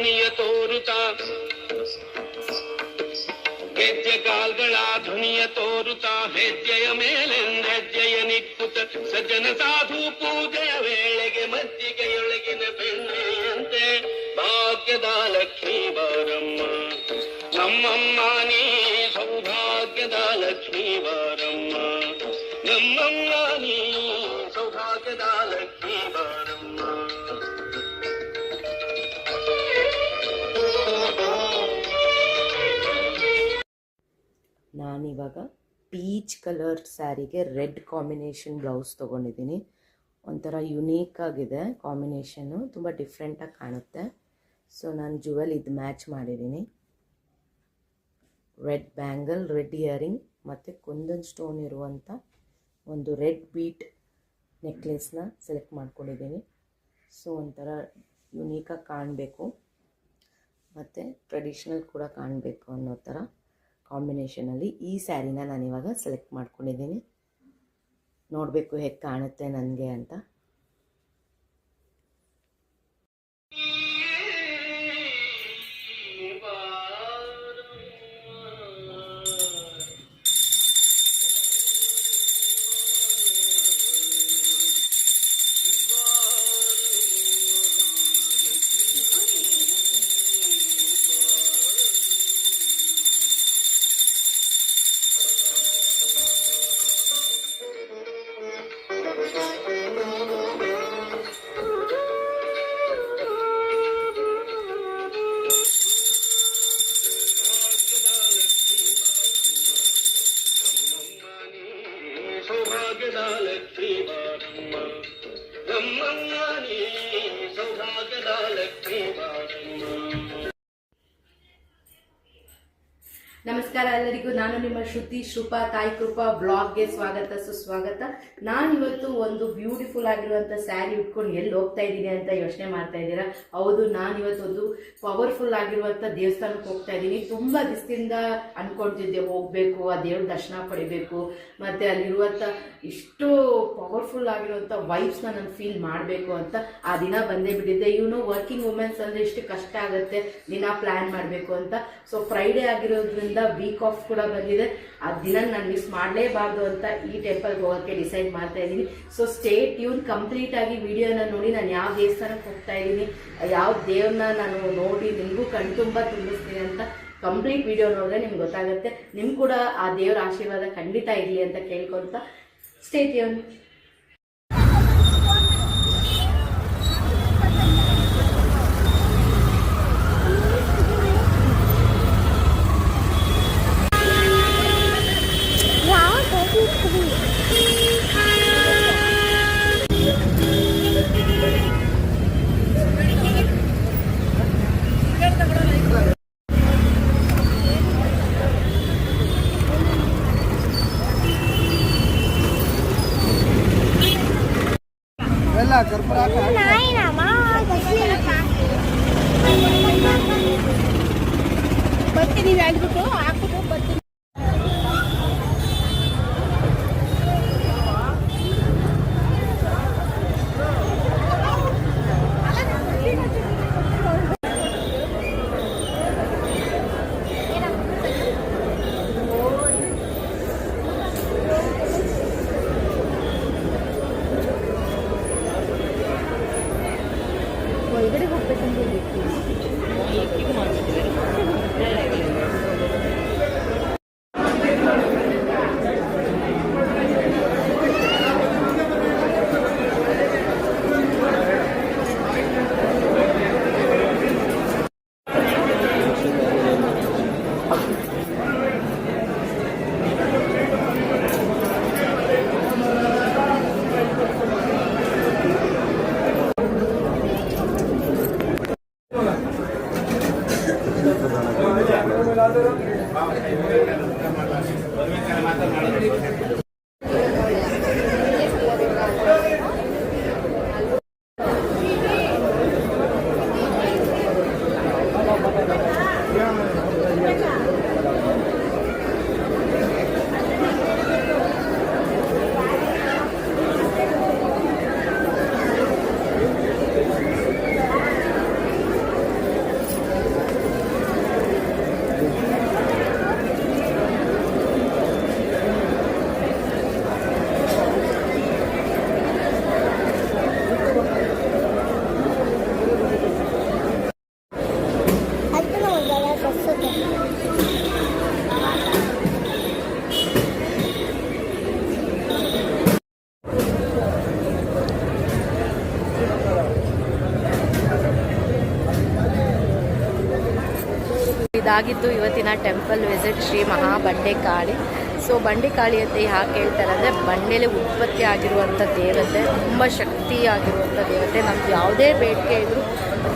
ದಣಿಯ ತೋರುತ್ತ ಗೆಜ್ಜೆ ಕಾಲ್ಗಳ ಧ್ವನಿಯ ತೋರುತ್ತ ಹೆಜ್ಜೆಯ ಮೇಲೆಂದೆಜ್ಜೆಯ ನಿಕ್ಕುತ್ತ ಸಜ್ಜನ ಸಾಧು ಪೂಜೆಯ ವೇಳೆಗೆ ಮಜ್ಜಿಗೆಯೊಳಗಿನ ಬೆಣ್ಣೆಯಂತೆ ಭಾಗ್ಯದ ಲಕ್ಷ್ಮೀ ಬಾರಮ್ಮ ನಮ್ಮಮ್ಮ ನೀ ಸೌಭಾಗ್ಯದ ಲಕ್ಷ್ಮೀ ಬಾರಮ್ಮ ನಮ್ಮಮ್ಮ ನೀ ಸೌಭಾಗ್ಯದ ಲಕ್ಷ್ಮೀ ಬಾರಮ್ಮ. ನಾನಿವಾಗ ಪೀಚ್ ಕಲರ್ ಸ್ಯಾರಿಗೆ ರೆಡ್ ಕಾಂಬಿನೇಷನ್ ಬ್ಲೌಸ್ ತೊಗೊಂಡಿದ್ದೀನಿ. ಒಂಥರ ಯುನೀಕ್ ಆಗಿದೆ ಕಾಂಬಿನೇಷನ್ನು, ತುಂಬ ಡಿಫ್ರೆಂಟಾಗಿ ಕಾಣುತ್ತೆ. ಸೊ ನಾನು ಜುವೆಲ್ ಇದು ಮ್ಯಾಚ್ ಮಾಡಿದ್ದೀನಿ. ರೆಡ್ ಬ್ಯಾಂಗಲ್, ರೆಡ್ ಇಯರಿಂಗ್ ಮತ್ತು ಕುಂದನ್ ಸ್ಟೋನ್ ಇರುವಂಥ ಒಂದು ರೆಡ್ ಬೀಟ್ ನೆಕ್ಲೆಸ್ನ ಸೆಲೆಕ್ಟ್ ಮಾಡ್ಕೊಂಡಿದ್ದೀನಿ. ಸೊ ಒಂಥರ ಯುನೀಕಾಗಿ ಕಾಣಬೇಕು ಮತ್ತು ಟ್ರೆಡಿಷ್ನಲ್ ಕೂಡ ಕಾಣಬೇಕು ಅನ್ನೋ ಥರ ಕಾಂಬಿನೇಷನಲ್ಲಿ ಈ ಸ್ಯಾರಿನ ನಾನಿವಾಗ ಸೆಲೆಕ್ಟ್ ಮಾಡ್ಕೊಂಡಿದ್ದೀನಿ. ನೋಡಬೇಕು ಹೇಗೆ ಕಾಣುತ್ತೆ ನನಗೆ ಅಂತ. ನಮಸ್ಕಾರ ಎಲ್ಲರಿಗೂ, ನಾನು ನಿಮ್ಮ ಶ್ರುತಿ ಶ್ರೂಪಾ ತಾಯಿ ಕೃಪಾ ಬ್ಲಾಗ್ಗೆ ಸ್ವಾಗತ ಸುಸ್ವಾಗತ. ನಾನಿವತ್ತು ಒಂದು ಬ್ಯೂಟಿಫುಲ್ ಆಗಿರುವಂಥ ಸ್ಯಾರಿ ಉಟ್ಕೊಂಡು ಎಲ್ಲಿ ಹೋಗ್ತಾ ಇದ್ದೀನಿ ಅಂತ ಯೋಚನೆ ಮಾಡ್ತಾ ಇದ್ದೀರಾ. ಹೌದು, ನಾನಿವತ್ತು ಒಂದು ಪವರ್ಫುಲ್ ಆಗಿರುವಂಥ ದೇವಸ್ಥಾನಕ್ಕೆ ಹೋಗ್ತಾ ಇದ್ದೀನಿ. ತುಂಬ ದಿವಸದಿಂದ ಅಂದ್ಕೊಳ್ತಿದ್ದೆ ಹೋಗಬೇಕು, ಆ ದೇವ್ರ ದರ್ಶನ ಪಡಿಬೇಕು, ಮತ್ತು ಅಲ್ಲಿರುವಂಥ ಇಷ್ಟು ಪವರ್ಫುಲ್ ಆಗಿರುವಂಥ ವೈಬ್ಸ್ನ ನಾನು ಫೀಲ್ ಮಾಡಬೇಕು ಅಂತ ಆ ದಿನ ಬಂದೇ ಬಿಟ್ಟಿದ್ದೆ. ಇವನು ವರ್ಕಿಂಗ್ ವುಮೆನ್ಸ್ ಅಂದರೆ ಇಷ್ಟು ಕಷ್ಟ ಆಗುತ್ತೆ ದಿನ ಪ್ಲ್ಯಾನ್ ಮಾಡಬೇಕು ಅಂತ. ಸೊ ಫ್ರೈಡೇ ಆಗಿರೋದ್ರಿಂದ ವೀಕ್ ಆಫ್ ಕೂಡ ಬಂದಿದೆ. ಆ ದಿನ ನಾನು ಮಿಸ್ ಮಾಡಲೇಬಾರ್ದು ಅಂತ ಈ ಟೆಂಪಲ್ಗೆ ಹೋಗೋಕ್ಕೆ ಡಿಸೈಡ್ ಮಾಡ್ತಾ ಇದ್ದೀನಿ. ಸೊ ಸ್ಟೇ ಟ್ಯೂನ್, ಕಂಪ್ಲೀಟ್ ಆಗಿ ವಿಡಿಯೋನ ನೋಡಿ ನಾನು ಯಾವ ದೇವಸ್ಥಾನಕ್ಕೆ ಹೋಗ್ತಾ ಇದ್ದೀನಿ, ಯಾವ ದೇವ್ರನ್ನ ನಾನು ನೋಡಿ ನಿಮಗೂ ಕಣ್ತುಂಬ ತುಂಬಿಸ್ತೀನಿ ಅಂತ ಕಂಪ್ಲೀಟ್ ವಿಡಿಯೋ ನೋಡಿದ್ರೆ ನಿಮ್ಗೆ ಗೊತ್ತಾಗುತ್ತೆ. ನಿಮ್ಗೆ ಕೂಡ ಆ ದೇವ್ರ ಆಶೀರ್ವಾದ ಖಂಡಿತ ಇರಲಿ ಅಂತ ಕೇಳ್ಕೊತ ಸ್ಟೇ ಟ್ಯೂನ್. ಬರ್ತೀನಿ ಹೇಳ್ಬಿಟ್ಟು ಹಾಕ್ಬಿಟ್ಟು ಬರ್ತೀನಿ. ಒಳಗಡೆ ಹೋಗ್ಬೇಕಂದ್ರೆ ಇದಾಗಿತ್ತು ಇವತ್ತಿನ ಟೆಂಪಲ್ ವಿಸಿಟ್ ಶ್ರೀ ಮಹಾಬಂಡೆಕಾಳಿ. ಸೊ ಬಂಡೆಕಾಳಿ ಅಂತ ಯಾಕೆ ಹೇಳ್ತಾರೆ ಅಂದರೆ ಬಂಡೆಲೆ ಉತ್ಪತ್ತಿ ಆಗಿರುವಂಥ ದೇವತೆ, ತುಂಬ ಶಕ್ತಿಯಾಗಿರುವಂಥ ದೇವತೆ. ನಮ್ಗೆ ಯಾವುದೇ ಬೇಡಿಕೆ ಇದ್ದರೂ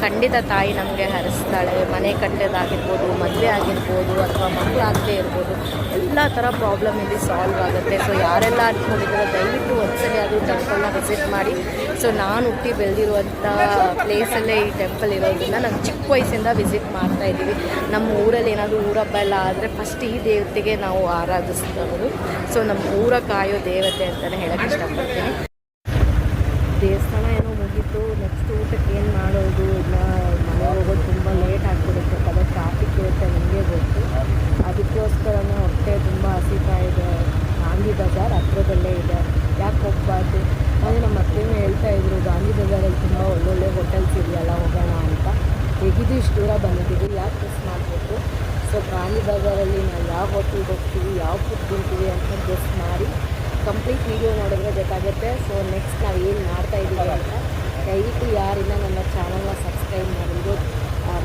ಖಂಡಿತ ತಾಯಿ ನಮಗೆ ಹರಿಸ್ತಾಳೆ. ಮನೆ ಕಟ್ಟೋದಾಗಿರ್ಬೋದು, ಮದುವೆ ಆಗಿರ್ಬೋದು, ಅಥವಾ ಮಕ್ಕಳಾಗದೇ ಇರ್ಬೋದು, ಎಲ್ಲ ಥರ ಪ್ರಾಬ್ಲಮ್ ಇಲ್ಲಿ ಸಾಲ್ವ್ ಆಗುತ್ತೆ. ಸೊ ಯಾರೆಲ್ಲ ಅಂದ್ಕೊಂಡಿದ್ದೀರೋ ದಯವಿಟ್ಟು ಒಂದ್ಸಲಿ ಅದು ಟೆಂಪಲ್ನ ವಿಸಿಟ್ ಮಾಡಿ. ಸೊ ನಾನು ಹುಟ್ಟಿ ಬೆಳೆದಿರುವಂಥ ಪ್ಲೇಸಲ್ಲೇ ಈ ಟೆಂಪಲ್ ಇರೋದ್ರಿಂದ ನಾನು ಚಿಕ್ಕ ವಯಸ್ಸಿಂದ ವಿಸಿಟ್ ಮಾಡ್ತಾಯಿದ್ದೀವಿ. ನಮ್ಮ ಊರಲ್ಲಿ ಏನಾದರೂ ಊರಬ್ಬ ಎಲ್ಲ ಆದರೆ ಫಸ್ಟ್ ಈ ದೇವತೆಗೆ ನಾವು ಆರಾಧಿಸ್ಬೋದು. ಸೊ ನಮ್ಮ ಊರ ಕಾಯೋ ದೇವತೆ ಅಂತಲೇ ಹೇಳೋಕ್ಕೆ ಇಷ್ಟಪಡ್ತೀನಿ. ದೇವಸ್ಥಾನ ಏನೋ ಮುಗೀತು, ನೆಕ್ಸ್ಟ್ ಊಟಕ್ಕೆ ಏನು ಮಾಡೋದು, ಇಲ್ಲ ಮನೆ ಹೋಗೋದು ತುಂಬ ಲೇಟ್ ಆಗಿಬಿಡುತ್ತೆ, ಅದೇ ಟ್ರಾಫಿಕ್ ಇರುತ್ತೆ, ನಿಮಗೆ ಗೊತ್ತು. ಅದಕ್ಕೋಸ್ಕರನೇ ಹೊಟ್ಟೆ ತುಂಬ ಹಸಿತಾ ಇದೆ. ಗಾಂಧಿ ಬಜಾರ್ ಹತ್ರದಲ್ಲೇ ಇದೆ, ಯಾಕೆ ಹೋಗ್ಬಾರ್ದು. ಅದೇ ನಮ್ಮ ಅತ್ತೆನೂ ಹೇಳ್ತಾಯಿದ್ರು, ಗಾಂಧಿ ಬಜಾರಲ್ಲಿ ತುಂಬ ಒಳ್ಳೊಳ್ಳೆ ಹೋಟೆಲ್ಸ್ ಇದೆಯಲ್ಲ, ಹೋಗೋಣ ಅಂತ. ಹೇಗಿದ್ದು ಇಷ್ಟು ದೂರ ಬಂದಿದ್ದೀವಿ, ಯಾಕೆ ಮಿಸ್ ಮಾಡಬೇಕು. ಸೊ ಗಾಂಧಿ ಬಜಾರಲ್ಲಿ ನಾವು ಯಾವ ಹೋಟೆಲ್ಗೆ ಹೋಗ್ತೀವಿ, ಯಾವ ಫುಡ್ ತಿಂತೀವಿ ಅಂತ ಗೆಸ್ ಮಾಡಿ ಕಂಪ್ಲೀಟ್ ವೀಡಿಯೋ ನೋಡಿದ್ರೆ ಬೇಕಾಗುತ್ತೆ. ಸೊ ನೆಕ್ಸ್ಟ್ ನಾವು ಏನು ಮಾಡ್ತಾಯಿದ್ದೀವಿ ಅಂತ ದಯವಿಟ್ಟು ಯಾರಿಲ್ಲ ನನ್ನ ಚಾನಲ್ನ ಸಬ್ಸ್ಕ್ರೈಬ್ ಮಾಡಿದ್ರು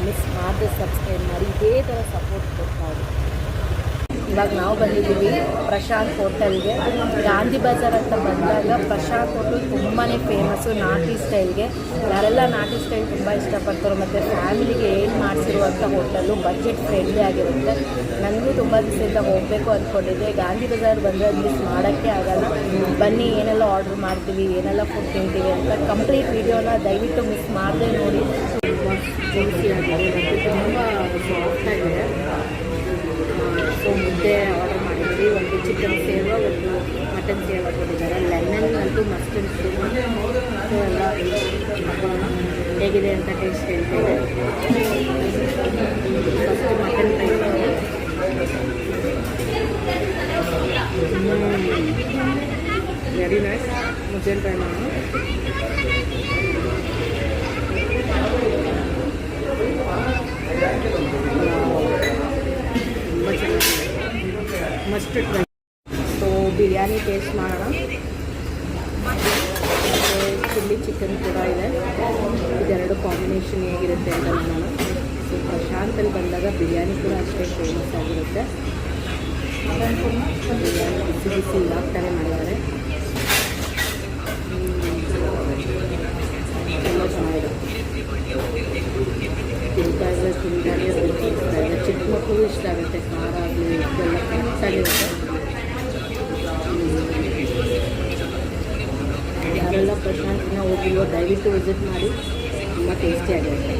ಮಿಸ್ ಮಾಡದೆ ಸಬ್ಸ್ಕ್ರೈಬ್ ಮಾಡಿ, ಇದೇ ಥರ ಸಪೋರ್ಟ್ ಕೊಡ್ತಾಯಿದ್ರು. ಇವಾಗ ನಾವು ಬಂದಿದ್ದೀವಿ ಪ್ರಶಾಂತ್ ಹೋಟೆಲ್ಗೆ. ಗಾಂಧಿ ಬಜಾರ್ ಅಂತ ಬಂದಾಗ ಪ್ರಶಾಂತ್ ಹೋಟೆಲ್ ತುಂಬಾ ಫೇಮಸ್ಸು ನಾಟಿ ಸ್ಟೈಲ್ಗೆ. ಯಾರೆಲ್ಲ ನಾಟಿ ಸ್ಟೈಲ್ ತುಂಬ ಇಷ್ಟಪಡ್ತಾರೋ ಮತ್ತು ಫ್ಯಾಮಿಲಿಗೆ ಏನು ಮಾಡಿಸಿರುವಂಥ ಹೋಟೆಲ್ಲು, ಬಜೆಟ್ ಫ್ರೆಂಡ್ಲಿ ಆಗಿರುತ್ತೆ. ನನಗೂ ತುಂಬ ದಿವಸದಿಂದ ಹೋಗಬೇಕು ಅಂದ್ಕೊಂಡಿದ್ದೆ. ಗಾಂಧಿ ಬಜಾರ್ ಬಂದರೆ ಅದು ಮಿಸ್ ಮಾಡೋಕ್ಕೆ ಆಗಲ್ಲ. ಬನ್ನಿ, ಏನೆಲ್ಲ ಆರ್ಡ್ರ್ ಮಾಡ್ತೀವಿ, ಏನೆಲ್ಲ ಫುಡ್ ತಿಂತೀವಿ ಅಂತ ಕಂಪ್ಲೀಟ್ ವೀಡಿಯೋನ ದಯವಿಟ್ಟು ಮಿಸ್ ಮಾಡದೆ ನೋಡಿ. ತುಂಬ ಜ್ಯೂಸಿಯಾಗಿದೆ ಮತ್ತು ತುಂಬ ಸಾಫ್ಟಾಗಿದೆ. ಸೊ ಮುದ್ದೆ ಆರ್ಡರ್ ಮಾಡಿದ್ವಿ, ಒಂದು ಚಿಕನ್ ಸೇವ, ಒಂದು ಮಟನ್ ಸೇವ ಕೊಟ್ಟಿದ್ದಾರೆ. ಲೆಮನ್ ಅಂತೂ ಮಸ್ಟ್ ಅನಿಸ್ತು. ಸೊ ಎಲ್ಲ ಹಾಕೋಣ, ಹೇಗಿದೆ ಅಂತ ಟೇಸ್ಟ್ ಹೇಳ್ತೇವೆ. First mutton fry very nice. ಮುದ್ದೆ ಟ್ರೈ ಮಾಡೋಣ. ತುಂಬ ಚೆನ್ನಾಗಿದೆ, must try. So biryani taste ಮಾಡೋಣ. ಮತ್ತು ಚಿಲ್ಲಿ ಚಿಕನ್ ಕೂಡ ಇದೆ. ಇದೆರಡು ಕಾಂಬಿನೇಷನ್ ಹೇಗಿರುತ್ತೆ ಅಂತ ನೋಡೋಣ. ಸೊ ಪ್ರಶಾಂತಲ್ಲಿ ಬಂದಾಗ ಬಿರಿಯಾನಿ ಕೂಡ ಅಷ್ಟೇ ಫೇಮಸ್ ಆಗಿರುತ್ತೆ. ಬಿರಿಯಾನಿ ಬಿಸಿ ಬಿಸಿ ಇದಾಗ್ತಾನೆ ಮಾಡಿದ್ದಾರೆ. ತುಂಬ ಚೆನ್ನಾಗಿದೆ. ತಿಂತಾಯಿದ್ರೆ ಚಿಕ್ಕ ಮಕ್ಕಳು ಇಷ್ಟ ಆಗುತ್ತೆ. ಖಾರ ಆಗಲಿ ಇದೆಲ್ಲ ಕರೆಕ್ಟಾಗಿರುತ್ತೆ. ಯಾರೆಲ್ಲ ಪ್ರಶಾಂತಿನ ಹೋಗಿಲ್ವೋ ದಯವಿಟ್ಟು ವಿಸಿಟ್ ಮಾಡಿ, ತುಂಬ ಟೇಸ್ಟಿಯಾಗಿರುತ್ತೆ.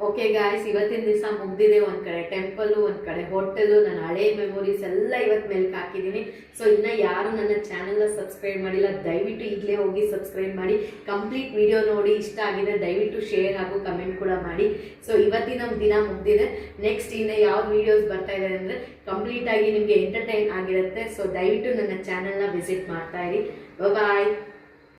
ಓಕೆ ಗಾಯ್ಸ್, ಇವತ್ತಿನ ದಿವಸ ಮುಗ್ದಿದೆ. ಒಂದು ಕಡೆ ಟೆಂಪಲ್ಲು, ಒಂದು ಕಡೆ ಹೋಟೆಲು, ನನ್ನ ಹಳೆ ಮೆಮೊರೀಸ್ ಎಲ್ಲ ಇವತ್ತು ಮೆಲ್ಕ್ ಹಾಕಿದ್ದೀನಿ. ಸೊ ಇನ್ನು ಯಾರು ನನ್ನ ಚಾನಲ್ನ ಸಬ್ಸ್ಕ್ರೈಬ್ ಮಾಡಿಲ್ಲ ದಯವಿಟ್ಟು ಈಗಲೇ ಹೋಗಿ ಸಬ್ಸ್ಕ್ರೈಬ್ ಮಾಡಿ. ಕಂಪ್ಲೀಟ್ ವಿಡಿಯೋ ನೋಡಿ ಇಷ್ಟ ಆಗಿದೆ ದಯವಿಟ್ಟು ಶೇರ್ ಹಾಗೂ ಕಮೆಂಟ್ ಕೂಡ ಮಾಡಿ. ಸೊ ಇವತ್ತಿನ ದಿನ ಮುಗ್ದಿದೆ. ನೆಕ್ಸ್ಟ್ ಇನ್ನು ಯಾವ್ದು ವೀಡಿಯೋಸ್ ಬರ್ತಾ ಇದೆ ಅಂದರೆ ಕಂಪ್ಲೀಟಾಗಿ ನಿಮಗೆ ಎಂಟರ್ಟೈನ್ ಆಗಿರುತ್ತೆ. ಸೊ ದಯವಿಟ್ಟು ನನ್ನ ಚಾನಲ್ನ ವಿಸಿಟ್ ಮಾಡ್ತಾ ಇರಿ. ಬಾಯ್.